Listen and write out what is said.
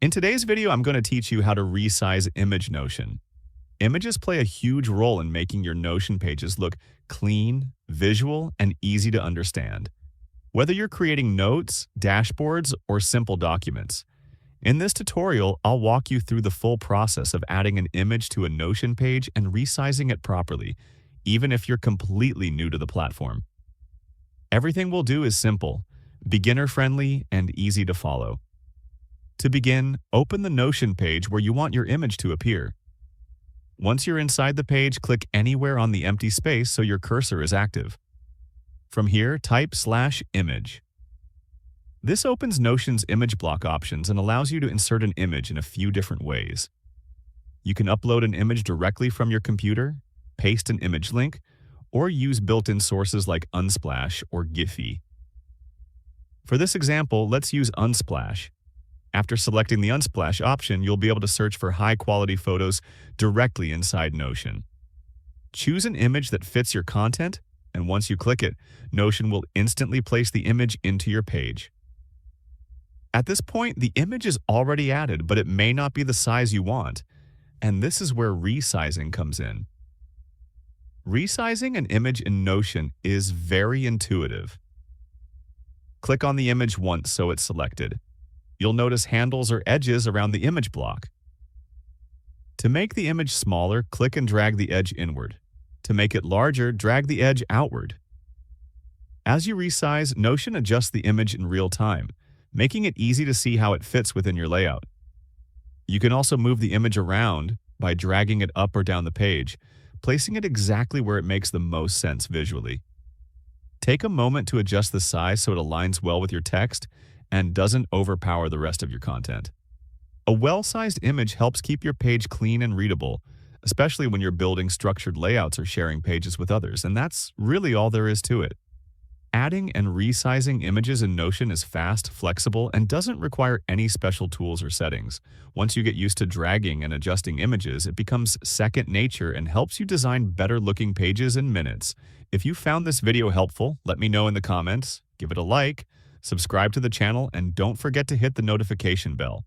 In today's video, I'm going to teach you how to resize image Notion. Images play a huge role in making your Notion pages look clean, visual, and easy to understand. Whether you're creating notes, dashboards, or simple documents. In this tutorial, I'll walk you through the full process of adding an image to a Notion page and resizing it properly, even if you're completely new to the platform. Everything we'll do is simple, beginner-friendly, and easy to follow. To begin, open the Notion page where you want your image to appear. Once you're inside the page, click anywhere on the empty space so your cursor is active. From here, type /image. This opens Notion's image block options and allows you to insert an image in a few different ways. You can upload an image directly from your computer, paste an image link, or use built-in sources like Unsplash or Giphy. For this example, let's use Unsplash. After selecting the Unsplash option, you'll be able to search for high-quality photos directly inside Notion. Choose an image that fits your content, and once you click it, Notion will instantly place the image into your page. At this point, the image is already added, but it may not be the size you want, and this is where resizing comes in. Resizing an image in Notion is very intuitive. Click on the image once so it's selected. You'll notice handles or edges around the image block. To make the image smaller, click and drag the edge inward. To make it larger, drag the edge outward. As you resize, Notion adjusts the image in real time, making it easy to see how it fits within your layout. You can also move the image around by dragging it up or down the page, placing it exactly where it makes the most sense visually. Take a moment to adjust the size so it aligns well with your text and doesn't overpower the rest of your content. A well-sized image helps keep your page clean and readable, especially when you're building structured layouts or sharing pages with others, and that's really all there is to it. Adding and resizing images in Notion is fast, flexible, and doesn't require any special tools or settings. Once you get used to dragging and adjusting images, it becomes second nature and helps you design better-looking pages in minutes. If you found this video helpful, let me know in the comments, give it a like, subscribe to the channel, and don't forget to hit the notification bell.